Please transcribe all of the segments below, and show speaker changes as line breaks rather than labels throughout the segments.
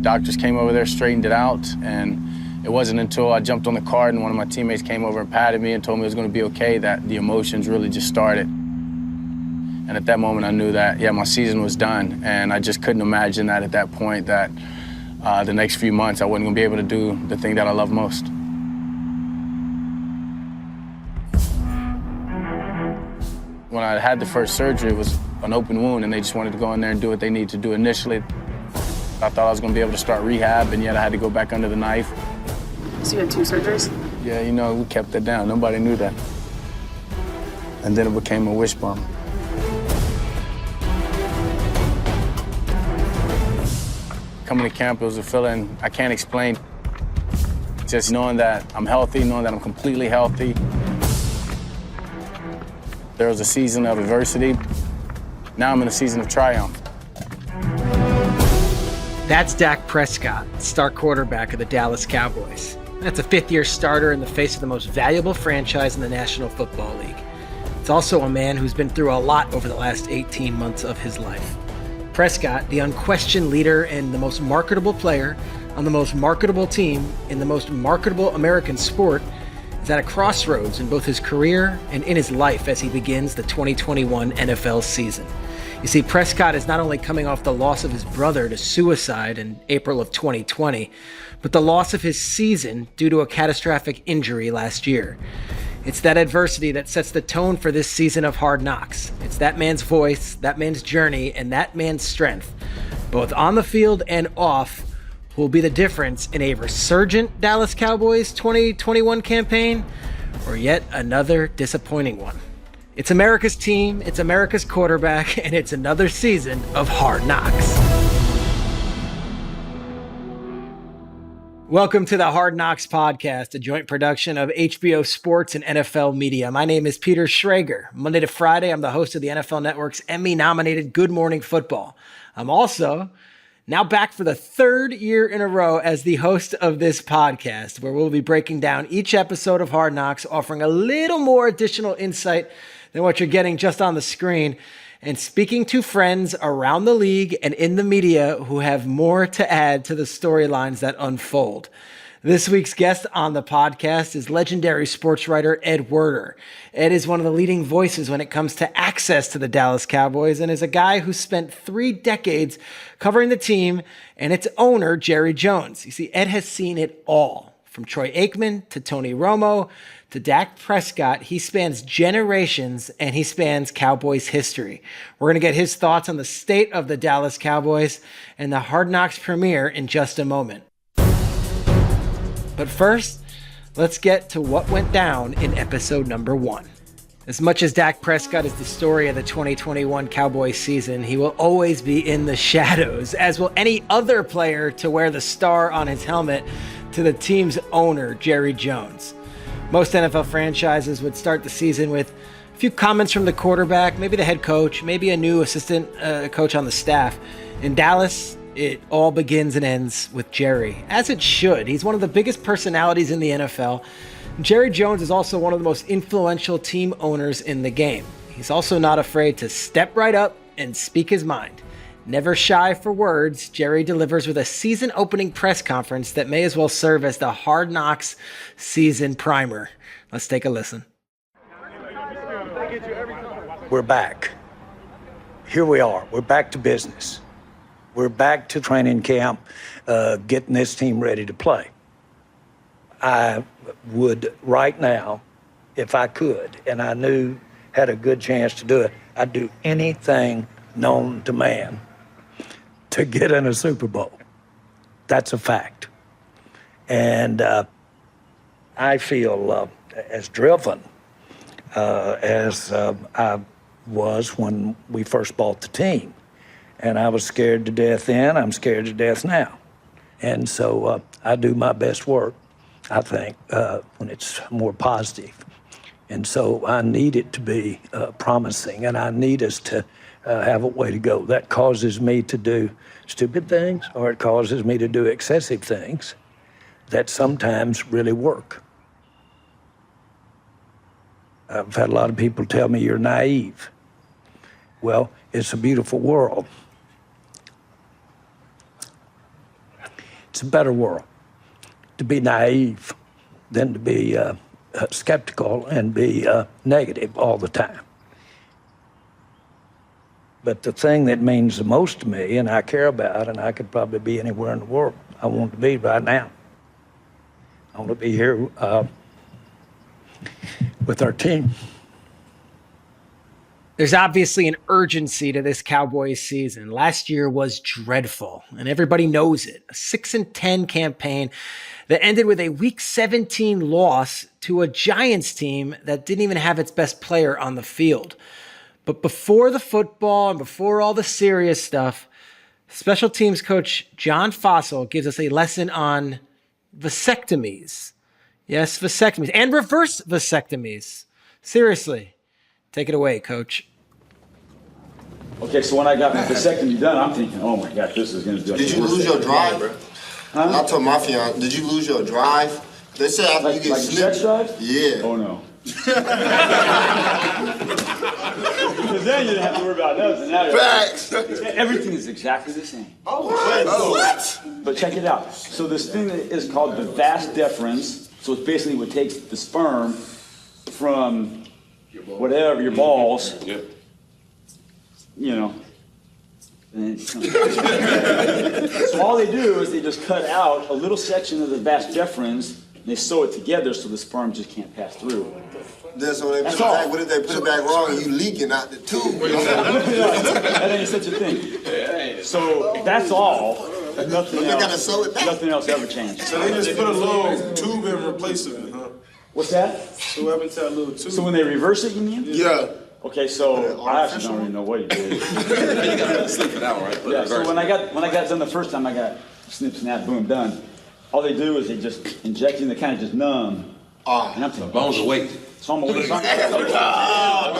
doctors came over there, straightened it out, and it wasn't until I jumped on the cart and one of my teammates came over and patted me and told me it was going to be okay that the emotions really just started. And at that moment, I knew that, yeah, my season was done, and I just couldn't imagine that at that point that the next few months I wasn't going to be able to do the thing that I love most. When I had the first surgery, it was an open wound, and they just wanted to go in there and do what they needed to do initially. I thought I was going to be able to start rehab, and yet I had to go back under the knife.
So you had 2 surgeries?
Yeah, you know, we kept that down. Nobody knew that. And then it became a wishbone. Coming to camp, it was a feeling I can't explain. Just knowing that I'm healthy, knowing that I'm completely healthy. There was a season of adversity. Now I'm in a season of triumph.
That's Dak Prescott, star quarterback of the Dallas Cowboys. That's a 5th-year starter in the face of the most valuable franchise in the National Football League. It's also a man who's been through a lot over the last 18 months of his life. Prescott, the unquestioned leader and the most marketable player on the most marketable team in the most marketable American sport, is at a crossroads in both his career and in his life as he begins the 2021 NFL season. You see, Prescott is not only coming off the loss of his brother to suicide in April of 2020, but the loss of his season due to a catastrophic injury last year. It's that adversity that sets the tone for this season of Hard Knocks. It's that man's voice, that man's journey, and that man's strength, both on the field and off, who will be the difference in a resurgent Dallas Cowboys 2021 campaign or yet another disappointing one. It's America's team, it's America's quarterback, and it's another season of Hard Knocks. Welcome to the Hard Knocks podcast, a joint production of HBO Sports and NFL Media. My name is Peter Schrager. Monday to Friday, I'm the host of the NFL Network's Emmy-nominated Good Morning Football. I'm also now back for the 3rd year in a row as the host of this podcast, where we'll be breaking down each episode of Hard Knocks, offering a little more additional insight than what you're getting just on the screen, and speaking to friends around the league and in the media who have more to add to the storylines that unfold. This week's guest on the podcast is legendary sports writer Ed Werder. Ed is one of the leading voices when it comes to access to the Dallas Cowboys and is a guy who spent 3 decades covering the team and its owner, Jerry Jones. You see, Ed has seen it all, from Troy Aikman to Tony Romo to Dak Prescott. He spans generations and he spans Cowboys history. We're going to get his thoughts on the state of the Dallas Cowboys and the Hard Knocks premiere in just a moment. But first, let's get to what went down in episode number 1. As much as Dak Prescott is the story of the 2021 Cowboys season, he will always be in the shadows, as will any other player to wear the star on his helmet to the team's owner, Jerry Jones. Most NFL franchises would start the season with a few comments from the quarterback, maybe the head coach, maybe a new assistant coach on the staff. In Dallas, it all begins and ends with Jerry, as it should. He's one of the biggest personalities in the NFL. Jerry Jones is also one of the most influential team owners in the game. He's also not afraid to step right up and speak his mind. Never shy for words, Jerry delivers with a season-opening press conference that may as well serve as the Hard Knocks season primer. Let's take a listen.
We're back. Here we are. We're back to business. We're back to training camp, getting this team ready to play. I would right now, if I could, and I knew had a good chance to do it, I'd do anything known to man to get in a Super Bowl. That's a fact. And I feel as driven as I was when we first bought the team. And I was scared to death then, I'm scared to death now. And so I do my best work, I think, when it's more positive. And so I need it to be promising, and I need us to have a way to go. That causes me to do stupid things, or it causes me to do excessive things that sometimes really work. I've had a lot of people tell me you're naive. Well, it's a beautiful world. It's a better world to be naive than to be skeptical and be negative all the time. But the thing that means the most to me and I care about, and I could probably be anywhere in the world I want to be right now. I want to be here with our team.
There's obviously an urgency to this Cowboys season. Last year was dreadful, and everybody knows it. A 6-10 campaign that ended with a Week 17 loss to a Giants team that didn't even have its best player on the field. But before the football and before all the serious stuff, special teams coach John Fossil gives us a lesson on vasectomies. Yes, vasectomies and reverse vasectomies. Seriously. Take it away, Coach.
Okay, so when I got my vasectomy done, I'm thinking, oh my God, this is going to do it.
Did you lose your drive, bro? Huh? I told my fiance, did you lose your drive? They said after you get snipped.
Sex drive?
Yeah.
Oh no. Because then you didn't have to worry about those.
Facts.
Everything is exactly the same.
Oh, what?
But check it out. So this thing is called the vas deferens. So it's basically what takes the sperm from whatever, your balls, you know. And so all they do is they just cut out a little section of the vas deferens and they sew it together so the sperm just can't pass through.
That's what they put it back. What if they put it back wrong and you leaking out the tube?
That ain't such a thing. So that's all. Nothing else.
Gotta sew it back.
Nothing else ever changed.
So they just put a little tube in replace of it, huh?
What's that?
So what happened to that little tube?
So when they reverse it, you mean?
Yeah.
Okay, so I actually don't even know what he did.
You gotta slip it out, right?
Yeah. So when I got done the first time, I got snip, snap, boom, done. All they do is they just inject you and they kind of just numb. And I'm thinking,
Bones awake.
so I'm awake. I'm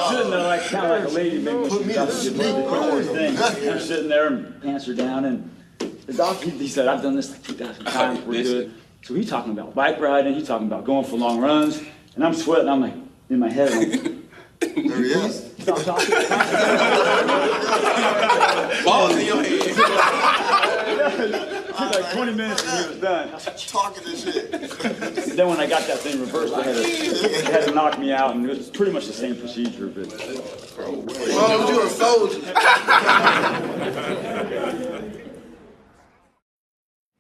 sitting there like kind of like a lady, maybe she's about to get ready to quit her thing. And I'm sitting there and pants are down, and the doctor he said, "I've done this like 2,000 times. We're good." So he's talking about bike riding. He's talking about going for long runs, and I'm sweating. I'm like in my head. Like,
There he is.
stop talking.
Balls in your head.
It took like 20 minutes and he was done.
Talking this shit.
Then when I got that thing reversed, they had to knock me out, and it was pretty much the same procedure. But
Oh, you a soldier.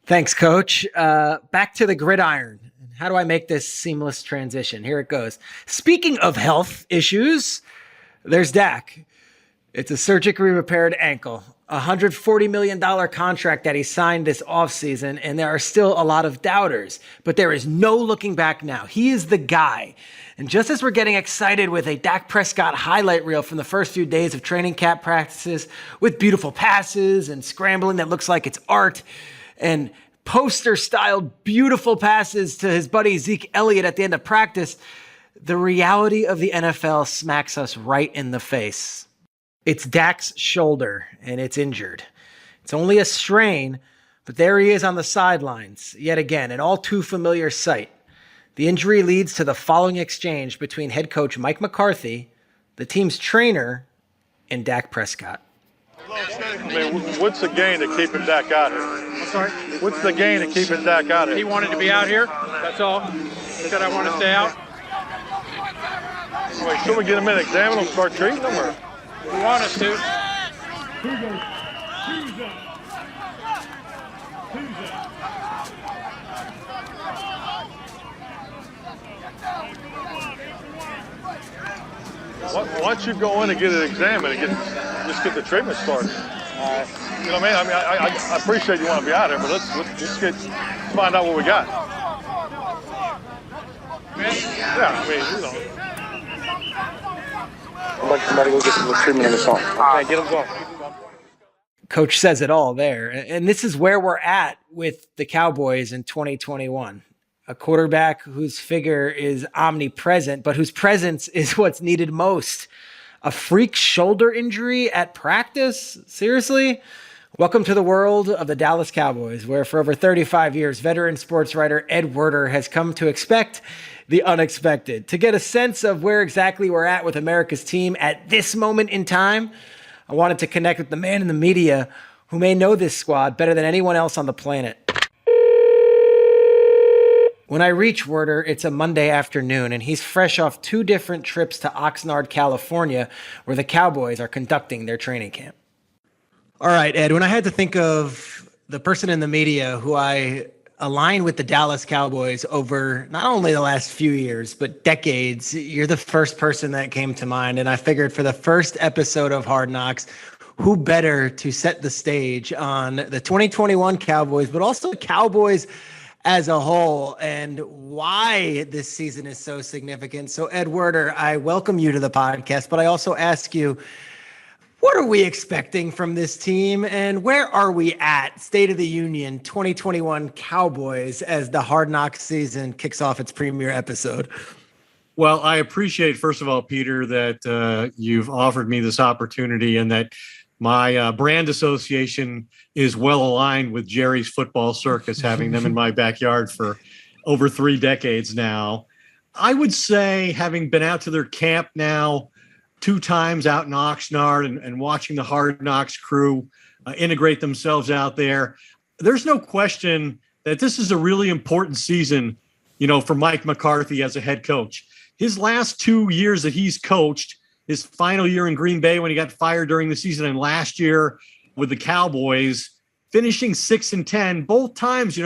Thanks, Coach. Back to the gridiron. How do I make this seamless transition? Here it goes. Speaking of health issues, there's Dak. It's a surgically repaired ankle, a $140 million contract that he signed this offseason, and there are still a lot of doubters. But there is no looking back now. He is the guy. And just as we're getting excited with a Dak Prescott highlight reel from the first few days of training camp practices with beautiful passes and scrambling that looks like it's art and poster-styled beautiful passes to his buddy Ezekiel Elliott at the end of practice, the reality of the NFL smacks us right in the face. It's Dak's shoulder, and it's injured. It's only a strain, but there he is on the sidelines, yet again, an all too familiar sight. The injury leads to the following exchange between head coach Mike McCarthy, the team's trainer, and Dak Prescott.
I mean, what's the gain to keeping Dak out here?
I'm sorry?
What's the gain to keeping Dak out
He
here?
wanted to be out here. That's all. He said I want to stay out.
Wait, should we get him in, examine him, start treating him, or?
We want us to.
Once you go in and get it examined and just get the treatment started. You know what I mean? I appreciate you want to be out here, but let's find out what we got. Yeah, I mean, you know.
Somebody go get some treatment in the song. Okay, get them going.
Coach says it all there. And this is where we're at with the Cowboys in 2021. A quarterback whose figure is omnipresent, but whose presence is what's needed most. A freak shoulder injury at practice? Seriously? Welcome to the world of the Dallas Cowboys, where for over 35 years, veteran sports writer Ed Werder has come to expect the unexpected. To get a sense of where exactly we're at with America's team at this moment in time, I wanted to connect with the man in the media who may know this squad better than anyone else on the planet. When I reach Werder, it's a Monday afternoon, and he's fresh off 2 different trips to Oxnard, California, where the Cowboys are conducting their training camp. All right, Ed, when I had to think of the person in the media who I align with the Dallas Cowboys over not only the last few years, but decades, you're the first person that came to mind. And I figured for the first episode of Hard Knocks, who better to set the stage on the 2021 Cowboys, but also the Cowboys as a whole, and why this season is so significant. So, Ed Werder, I welcome you to the podcast, but I also ask you, what are we expecting from this team, and where are we at State of the Union 2021 Cowboys as the Hard Knocks season kicks off its premiere episode?
Well, I appreciate, first of all, Peter, that you've offered me this opportunity and that my brand association is well aligned with Jerry's Football Circus, having them in my backyard for over 3 decades now. I would say, having been out to their camp now 2 times out in Oxnard and watching the Hard Knocks crew integrate themselves out there, there's no question that this is a really important season, for Mike McCarthy as a head coach. His last 2 years that he's coached, his final year in Green Bay when he got fired during the season, and last year with the Cowboys, finishing 6-10, both times,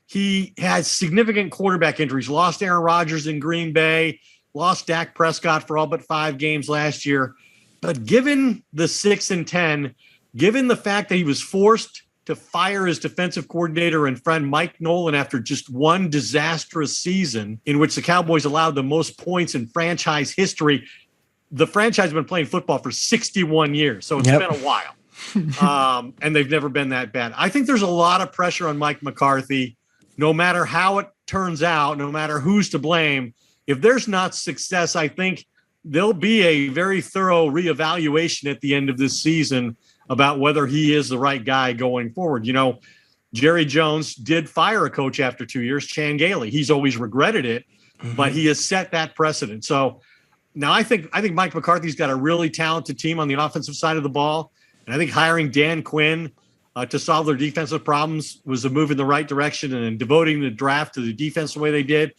he had significant quarterback injuries, lost Aaron Rodgers in Green Bay, lost Dak Prescott for all but 5 games last year. But given the 6-10, given the fact that he was forced to fire his defensive coordinator and friend Mike Nolan after just 1 disastrous season in which the Cowboys allowed the most points in franchise history, the franchise has been playing football for 61 years, so it's been a while. And they've never been that bad. I think there's a lot of pressure on Mike McCarthy, no matter how it turns out, no matter who's to blame. If there's not success, I think there'll be a very thorough reevaluation at the end of this season about whether he is the right guy going forward. Jerry Jones did fire a coach after 2 years, Chan Gailey. He's always regretted it, but he has set that precedent. So now I think Mike McCarthy's got a really talented team on the offensive side of the ball. And I think hiring Dan Quinn to solve their defensive problems was a move in the right direction, and then devoting the draft to the defense the way they did.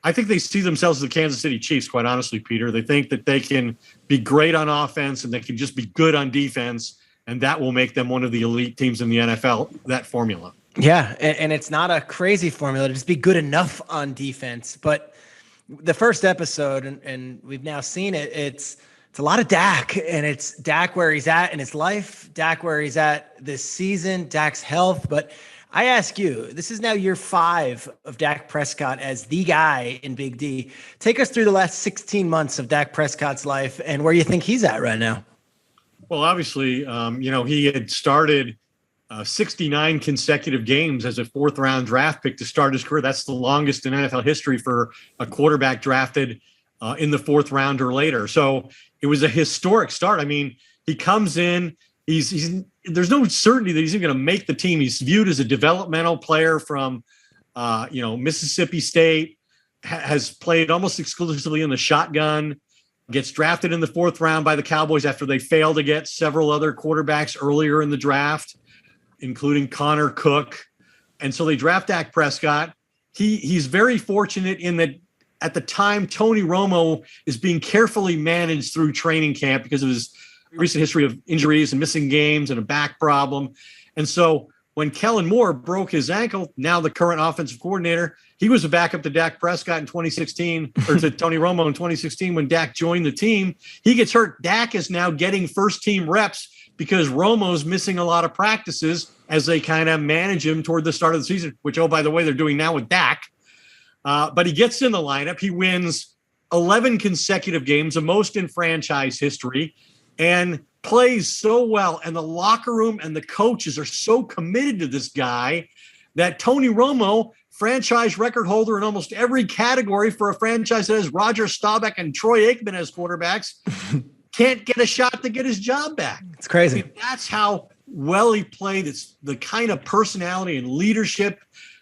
I think they see themselves as the Kansas City Chiefs, quite honestly, Peter. They think that they can be great on offense and they can just be good on defense, and that will make them one of the elite teams in the NFL, that formula.
Yeah, and it's not a crazy formula to just be good enough on defense. But the first episode, and we've now seen it, it's a lot of Dak, and it's Dak where he's at in his life, Dak where he's at this season, Dak's health. But I ask you, this is now year 5 of Dak Prescott as the guy in Big D. Take us through the last 16 months of Dak Prescott's life and where you think he's at right now.
Well, obviously, he had started 69 consecutive games as a 4th-round draft pick to start his career. That's the longest in NFL history for a quarterback drafted in the 4th round or later. So it was a historic start. I mean, he comes in, there's no certainty that he's even going to make the team. He's viewed as a developmental player from, Mississippi State, has played almost exclusively in the shotgun, gets drafted in the 4th round by the Cowboys after they failed to get several other quarterbacks earlier in the draft, including Connor Cook. And so they draft Dak Prescott. He's very fortunate in that at the time, Tony Romo is being carefully managed through training camp because of his recent history of injuries and missing games and a back problem. And so when Kellen Moore broke his ankle, now the current offensive coordinator, he was a backup to Dak Prescott in 2016, or to Tony Romo in 2016 when Dak joined the team. He gets hurt. Dak is now getting first-team reps because Romo's missing a lot of practices as they kind of manage him toward the start of the season, which, oh, by the way, they're doing now with Dak. But he gets in the lineup. He wins 11 consecutive games, the most in franchise history, and plays so well. And the locker room and the coaches are so committed to this guy that Tony Romo, franchise record holder in almost every category for a franchise that has Roger Staubach and Troy Aikman as quarterbacks, can't get a shot to get his job back.
It's crazy.
I mean, that's how well he played. It's the kind of personality and leadership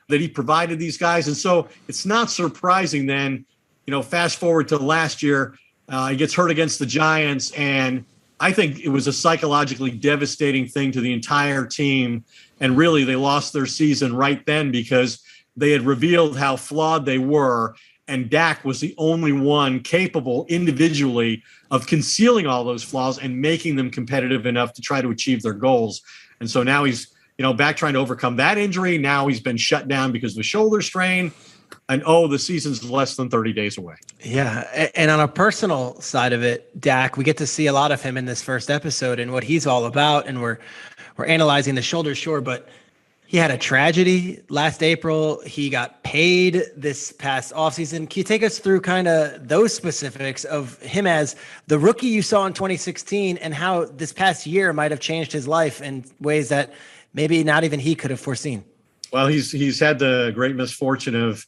that he provided these guys. And so it's not surprising then, fast forward to last year, he gets hurt against the Giants. And I think it was a psychologically devastating thing to the entire team. And really, they lost their season right then because they had revealed how flawed they were. And Dak was the only one capable individually of concealing all those flaws and making them competitive enough to try to achieve their goals. And so now he's, back trying to overcome that injury. Now he's been shut down because of a shoulder strain. And, the season's less than 30 days away.
Yeah. And on a personal side of it, Dak, we get to see a lot of him in this first episode and what he's all about. And we're analyzing the shoulder, sure, but he had a tragedy last April. He got paid this past offseason. Can you take us through kind of those specifics of him as the rookie you saw in 2016 and how this past year might have changed his life in ways that maybe not even he could have foreseen?
Well, he's had the great misfortune of,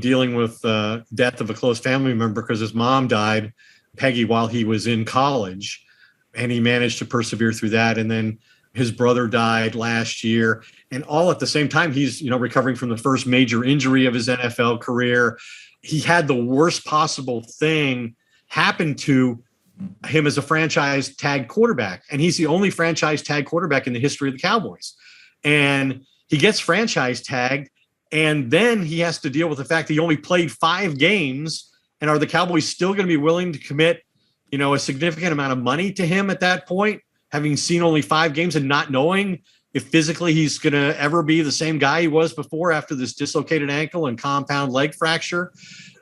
dealing with the death of a close family member because his mom died, Peggy, while he was in college, and he managed to persevere through that. And then his brother died last year, and all at the same time, he's, recovering from the first major injury of his NFL career. He had the worst possible thing happen to him as a franchise tag quarterback. And he's the only franchise tag quarterback in the history of the Cowboys. And he gets franchise tagged, and then he has to deal with the fact that he only played 5 games. And are the Cowboys still going to be willing to commit, a significant amount of money to him at that point, having seen only 5 games and not knowing if physically he's going to ever be the same guy he was before after this dislocated ankle and compound leg fracture?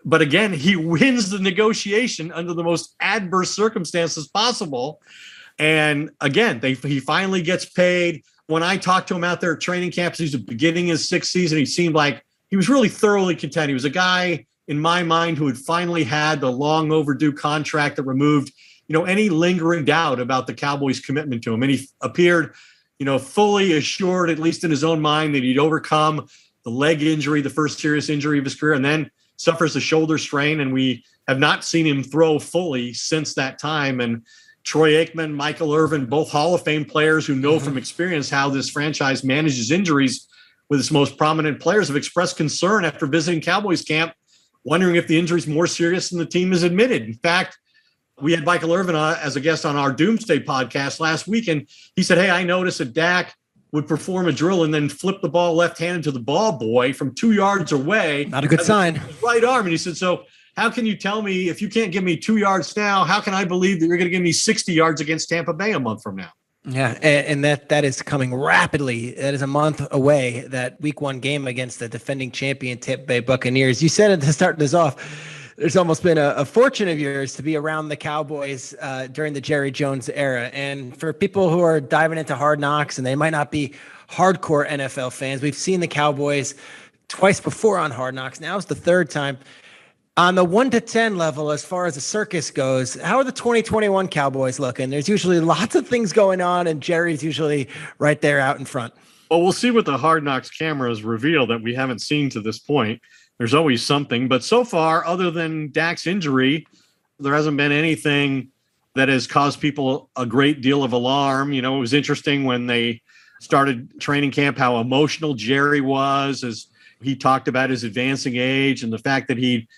But again, he wins the negotiation under the most adverse circumstances possible. And again, he finally gets paid. When I talked to him out there at training camps, he's beginning his 6th season. He seemed like he was really thoroughly content. He was a guy, in my mind, who had finally had the long overdue contract that removed, any lingering doubt about the Cowboys' commitment to him. And he appeared, fully assured, at least in his own mind, that he'd overcome the leg injury, the first serious injury of his career, and then suffers a shoulder strain. And we have not seen him throw fully since that time. And Troy Aikman, Michael Irvin, both Hall of Fame players who know from experience how this franchise manages injuries with its most prominent players, have expressed concern after visiting Cowboys camp, wondering if the injury is more serious than the team has admitted. In fact, we had Michael Irvin as a guest on our Doomsday podcast last week, and he said, hey, I noticed that Dak would perform a drill and then flip the ball left-handed to the ball boy from 2 yards away.
Not a good sign.
Right arm. And he said, so how can you tell me if you can't give me 2 yards now, how can I believe that you're going to give me 60 yards against Tampa Bay a month from now?
Yeah, and that is coming rapidly. That is a month away, that week 1 game against the defending champion Tampa Bay Buccaneers. You said it to start this off. There's almost been a fortune of yours to be around the Cowboys during the Jerry Jones era. And for people who are diving into Hard Knocks and they might not be hardcore NFL fans, we've seen the Cowboys twice before on Hard Knocks. Now it's the 3rd time. On the 1 to 10 level, as far as the circus goes, how are the 2021 Cowboys looking? There's usually lots of things going on, and Jerry's usually right there out in front.
Well, we'll see what the Hard Knocks cameras reveal that we haven't seen to this point. There's always something. But so far, other than Dak's injury, there hasn't been anything that has caused people a great deal of alarm. It was interesting when they started training camp how emotional Jerry was as he talked about his advancing age and the fact that he'd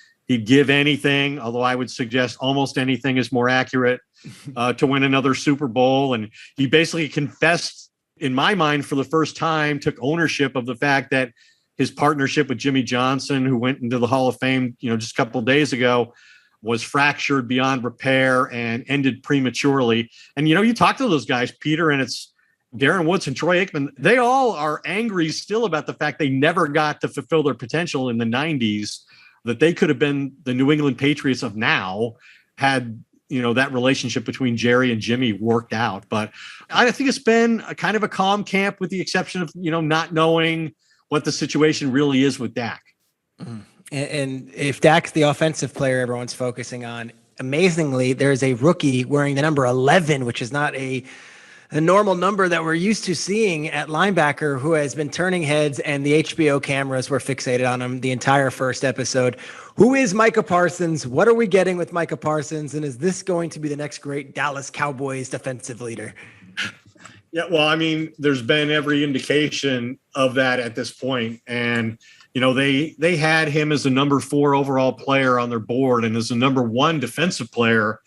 give anything, although I would suggest almost anything is more accurate, to win another Super Bowl. And he basically confessed, in my mind, for the first time, took ownership of the fact that his partnership with Jimmy Johnson, who went into the Hall of Fame, just a couple of days ago, was fractured beyond repair and ended prematurely. And, you talk to those guys, Peter, and it's Darren Woods and Troy Aikman, they all are angry still about the fact they never got to fulfill their potential in the 90s, that they could have been the New England Patriots of now had, that relationship between Jerry and Jimmy worked out. But I think it's been a kind of a calm camp with the exception of, not knowing what the situation really is with Dak.
And if Dak's the offensive player everyone's focusing on, amazingly, there's a rookie wearing the number 11, which is not a normal number that we're used to seeing at linebacker, who has been turning heads, and the HBO cameras were fixated on him the entire first episode. Who is Micah Parsons? What are we getting with Micah Parsons? And is this going to be the next great Dallas Cowboys defensive leader?
Yeah, well, I mean, there's been every indication of that at this point. And, they had him as the number 4 overall player on their board and as the number 1 defensive player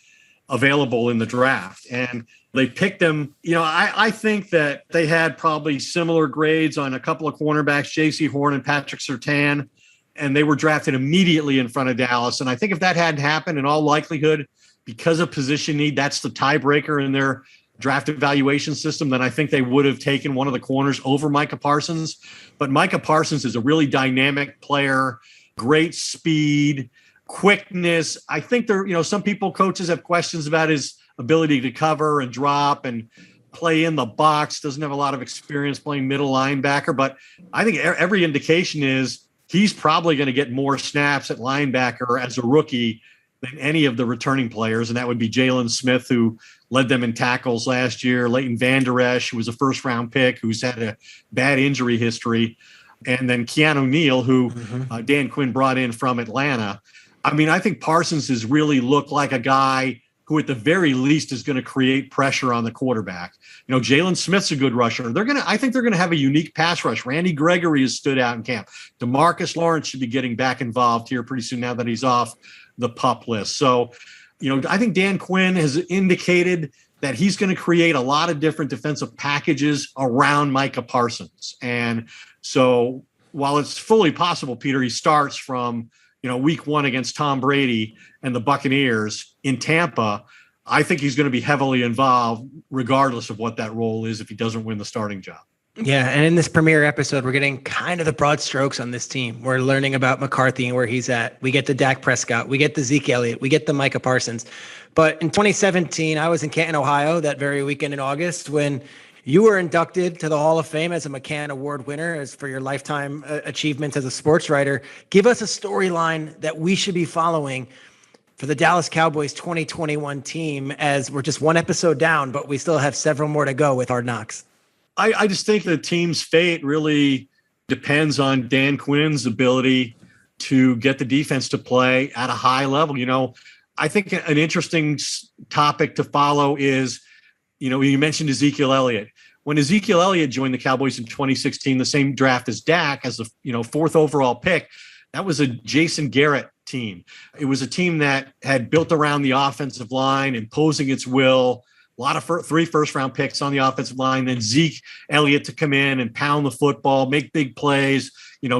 available in the draft. And they picked them. I think that they had probably similar grades on a couple of cornerbacks, J.C. Horn and Patrick Surtain, and they were drafted immediately in front of Dallas. And I think if that hadn't happened, in all likelihood, because of position need, that's the tiebreaker in their draft evaluation system, then I think they would have taken one of the corners over Micah Parsons. But Micah Parsons is a really dynamic player, great speed, quickness. I think some coaches have questions about his ability to cover and drop and play in the box, doesn't have a lot of experience playing middle linebacker, but I think every indication is he's probably going to get more snaps at linebacker as a rookie than any of the returning players, and that would be Jalen Smith, who led them in tackles last year, Leighton Vander Esch, who was a first-round pick, who's had a bad injury history, and then Keanu Neal, who Dan Quinn brought in from Atlanta. I mean, I think Parsons has really looked like a guy who at the very least is going to create pressure on the quarterback. Jalen Smith's a good rusher. I think they're going to have a unique pass rush. Randy Gregory has stood out in camp. DeMarcus Lawrence should be getting back involved here pretty soon now that he's off the PUP list. So, I think Dan Quinn has indicated that he's going to create a lot of different defensive packages around Micah Parsons. And so while it's fully possible, Peter, he starts from, week 1 against Tom Brady and the Buccaneers in Tampa, I think he's going to be heavily involved regardless of what that role is if he doesn't win the starting job.
Yeah, and in this premiere episode, we're getting kind of the broad strokes on this team. We're learning about McCarthy and where he's at. We get the Dak Prescott. We get the Ezekiel Elliott. We get the Micah Parsons. But in 2017, I was in Canton, Ohio, that very weekend in August when you were inducted to the Hall of Fame as a McCann Award winner as for your lifetime achievements as a sports writer. Give us a storyline that we should be following for the Dallas Cowboys 2021 team, as we're just one episode down, but we still have several more to go with Hard Knocks.
I just think the team's fate really depends on Dan Quinn's ability to get the defense to play at a high level. I think an interesting topic to follow is, you mentioned Ezekiel Elliott. When Ezekiel Elliott joined the Cowboys in 2016, the same draft as Dak, as the 4th overall pick, that was a Jason Garrett team. It was a team that had built around the offensive line, imposing its will. A lot of 3 first-round picks on the offensive line, then Zeke Elliott to come in and pound the football, make big plays,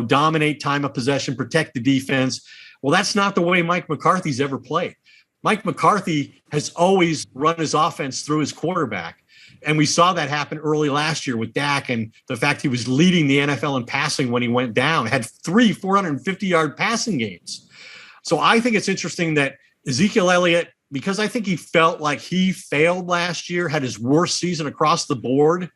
dominate time of possession, protect the defense. Well, that's not the way Mike McCarthy's ever played. Mike McCarthy has always run his offense through his quarterback. And we saw that happen early last year with Dak, and the fact he was leading the NFL in passing when he went down, had 3 450-yard passing games. So I think it's interesting that Ezekiel Elliott, because I think he felt like he failed last year, had his worst season across the board,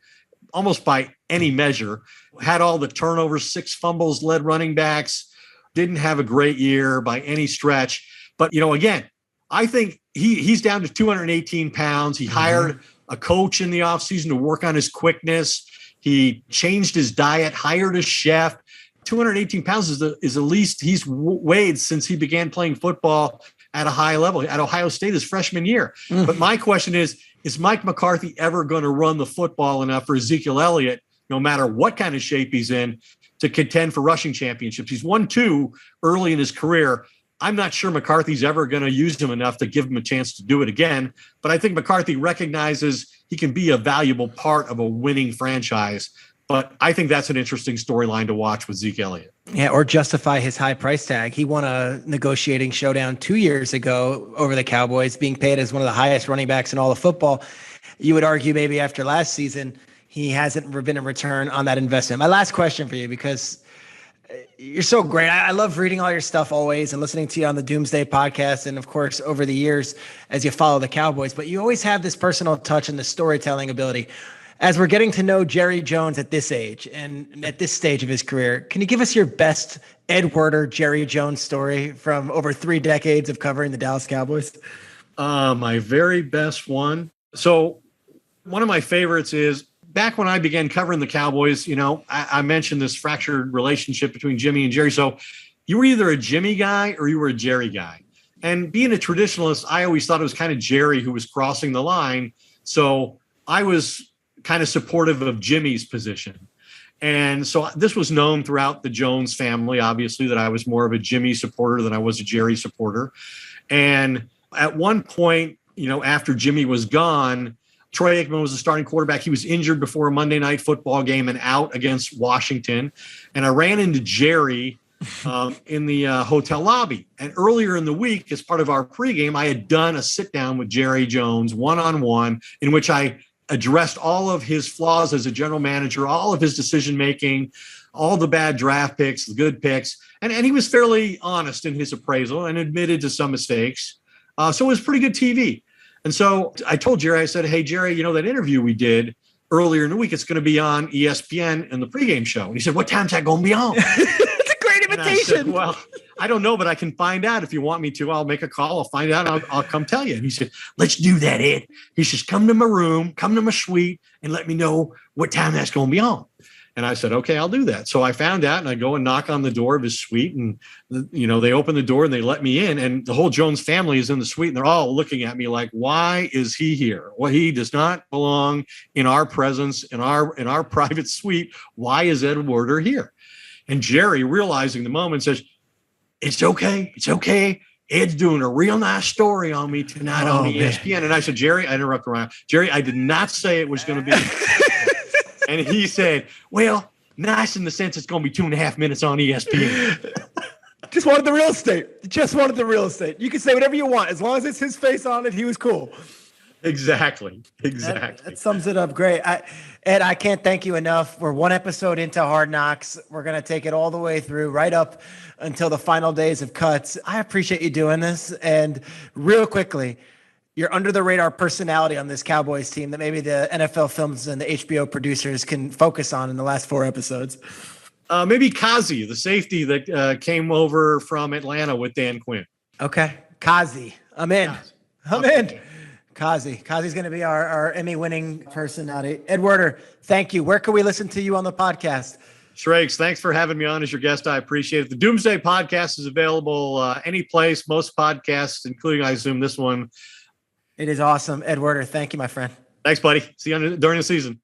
almost by any measure, had all the turnovers, 6 fumbles, led running backs, didn't have a great year by any stretch. But, again, I think he's down to 218 pounds. He hired a coach in the offseason to work on his quickness. He changed his diet, hired a chef. 218 pounds is the least he's weighed since he began playing football at a high level at Ohio State his freshman year. But my question is Mike McCarthy ever going to run the football enough for Ezekiel Elliott, no matter what kind of shape he's in, to contend for rushing championships? He's won 2 early in his career. I'm not sure McCarthy's ever going to use him enough to give him a chance to do it again. But I think McCarthy recognizes he can be a valuable part of a winning franchise. But I think that's an interesting storyline to watch with Zeke Elliott.
Yeah, or justify his high price tag. He won a negotiating showdown 2 years ago over the Cowboys, being paid as one of the highest running backs in all of football. You would argue maybe after last season, he hasn't been a return on that investment. My last question for you, because you're so great. I love reading all your stuff always and listening to you on the Doomsday podcast. And of course, over the years, as you follow the Cowboys, but you always have this personal touch and the storytelling ability. As we're getting to know Jerry Jones at this age and at this stage of his career, can you give us your best Ed Werder Jerry Jones story from over 3 decades of covering the Dallas Cowboys?
My very best one. So one of my favorites is back when I began covering the Cowboys, I mentioned this fractured relationship between Jimmy and Jerry. So you were either a Jimmy guy or you were a Jerry guy. And being a traditionalist, I always thought it was kind of Jerry who was crossing the line. So I was kind of supportive of Jimmy's position. And so this was known throughout the Jones family, obviously, that I was more of a Jimmy supporter than I was a Jerry supporter. And at one point, after Jimmy was gone, Troy Aikman was the starting quarterback. He was injured before a Monday night football game and out against Washington. And I ran into Jerry in the hotel lobby. And earlier in the week, as part of our pregame, I had done a sit down with Jerry Jones one-on-one in which I addressed all of his flaws as a general manager, all of his decision-making, all the bad draft picks, the good picks. And he was fairly honest in his appraisal and admitted to some mistakes. So it was pretty good TV. And so I told Jerry, I said, hey, Jerry, that interview we did earlier in the week, it's going to be on ESPN in the pregame show. And he said, what time's that going to be on?
It's a great invitation.
Said, well, I don't know, but I can find out if you want me to. I'll make a call. I'll find out. And I'll come tell you. And he said, let's do that, Ed. He says, come to my room, come to my suite, and let me know what time that's going to be on. And I said, okay, I'll do that. So I found out, and I go and knock on the door of his suite, and they open the door and they let me in, and the whole Jones family is in the suite, and they're all looking at me like, why is he here? Well, he does not belong in our presence, in our private suite. Why is Ed Werder here? And Jerry, realizing the moment, says, it's okay. It's okay. Ed's doing a real nice story on me tonight on ESPN. Man. And I said, Jerry, I interrupted around. Jerry, I did not say it was going to be. And he said, well, nice in the sense it's going to be 2.5 minutes on ESPN.
Just wanted the real estate. You can say whatever you want. As long as it's his face on it, he was cool.
Exactly.
That sums it up great. Ed, I can't thank you enough. We're one episode into Hard Knocks. We're going to take it all the way through, right up until the final days of cuts. I appreciate you doing this. And real quickly, your under-the-radar personality on this Cowboys team that maybe the NFL Films and the HBO producers can focus on in the last 4 episodes.
Maybe Kazi, the safety that came over from Atlanta with Dan Quinn.
Okay. Kazi. I'm in. Kazi's going to be our Emmy-winning personality. Ed Werder, thank you. Where can we listen to you on the podcast?
Shrakes, thanks for having me on as your guest. I appreciate it. The Doomsday Podcast is available any place, most podcasts, including, I assume, this one.
It is awesome. Ed Werder, thank you, my friend.
Thanks, buddy. See you during the season.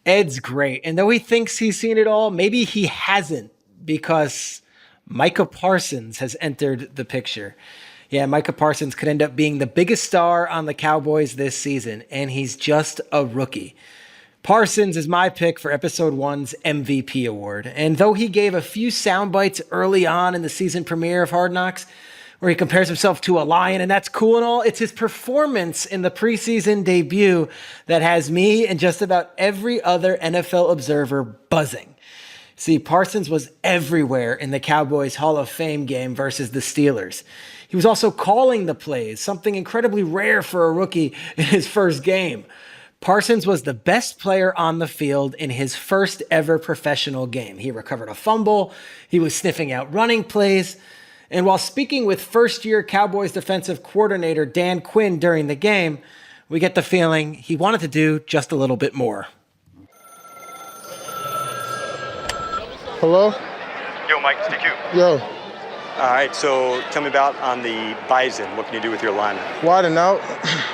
Ed's great. And though he thinks he's seen it all, maybe he hasn't, because Micah Parsons has entered the picture. Yeah, Micah Parsons could end up being the biggest star on the Cowboys this season, and he's just a rookie. Parsons is my pick for episode 1's MVP award. And though he gave a few sound bites early on in the season premiere of Hard Knocks, where he compares himself to a lion, and that's cool and all, it's his performance in the preseason debut that has me and just about every other NFL observer buzzing. See, Parsons was everywhere in the Cowboys Hall of Fame game versus the Steelers. He was also calling the plays, something incredibly rare for a rookie in his first game. Parsons was the best player on the field in his first ever professional game. He recovered a fumble. He was sniffing out running plays. And while speaking with first-year Cowboys defensive coordinator Dan Quinn during the game, we get the feeling he wanted to do just a little bit more.
Hello?
Yo, Mike, it's DQ.
Yo.
All right, so tell me about on the Bison. What can you do with your alignment?
Widen out.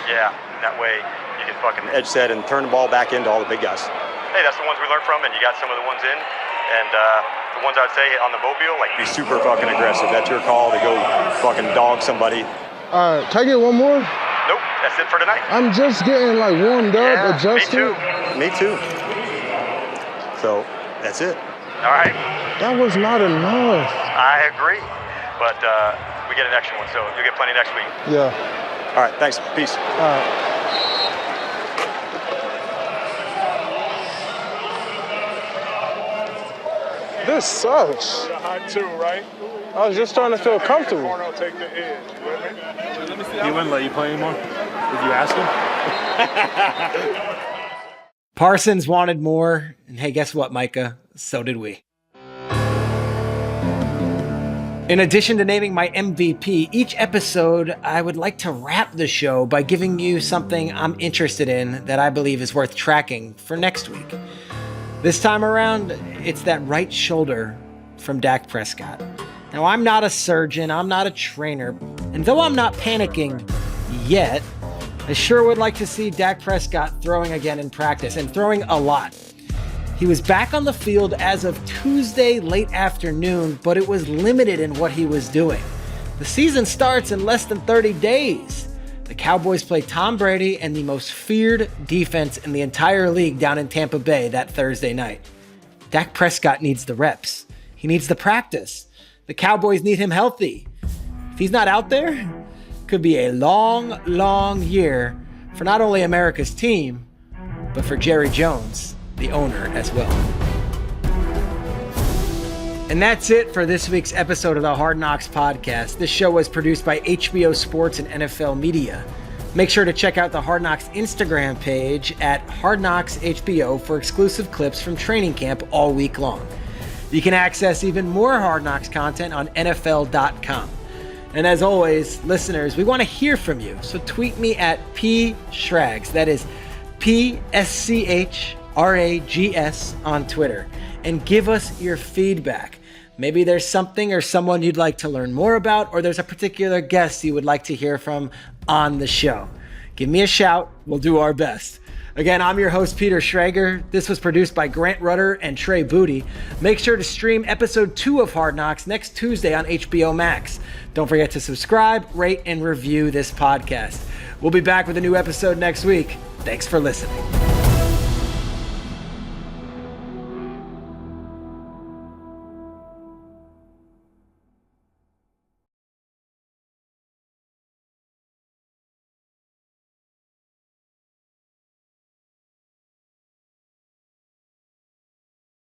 Yeah, that way you can fucking edge set and turn the ball back into all the big guys. Hey, that's the ones we learned from, and you got some of the ones in. And the ones I'd say on the mobile, like, be super fucking aggressive. That's your call to go fucking dog somebody.
Can I get one more?
Nope, that's it for tonight.
I'm just getting like warmed up, adjusted.
Me too. So that's it. All right.
That was not enough.
I agree, but we get an extra one, so you'll get plenty next week.
Yeah.
All right, thanks. Peace.
All right. This sucks.
Hot too, right?
I was just trying to feel comfortable.
Corner take the edge. You with me?
He wouldn't let you play anymore? Did you ask him?
Parsons wanted more, and hey, guess what, Micah? So did we. In addition to naming my MVP, each episode, I would like to wrap the show by giving you something I'm interested in that I believe is worth tracking for next week. This time around, it's that right shoulder from Dak Prescott. Now, I'm not a surgeon, I'm not a trainer, and though I'm not panicking yet, I sure would like to see Dak Prescott throwing again in practice, and throwing a lot. He was back on the field as of Tuesday late afternoon, but it was limited in what he was doing. The season starts in less than 30 days. The Cowboys play Tom Brady and the most feared defense in the entire league down in Tampa Bay that Thursday night. Dak Prescott needs the reps. He needs the practice. The Cowboys need him healthy. If he's not out there, it could be a long, long year for not only America's team, but for Jerry Jones, the owner, as well. And that's it for this week's episode of the Hard Knocks podcast. This show was produced by HBO Sports and NFL Media. Make sure to check out the Hard Knocks Instagram page at Hard Knocks HBO for exclusive clips from training camp all week long. You can access even more Hard Knocks content on NFL.com. And as always, listeners, we want to hear from you. So tweet me at pschrags. That is PSCHRAGS on Twitter. And give us your feedback. Maybe there's something or someone you'd like to learn more about, or there's a particular guest you would like to hear from on the show. Give me a shout. We'll do our best. Again, I'm your host, Peter Schrager. This was produced by Grant Rudder and Trey Booty. Make sure to stream episode 2 of Hard Knocks next Tuesday on HBO Max. Don't forget to subscribe, rate, and review this podcast. We'll be back with a new episode next week. Thanks for listening.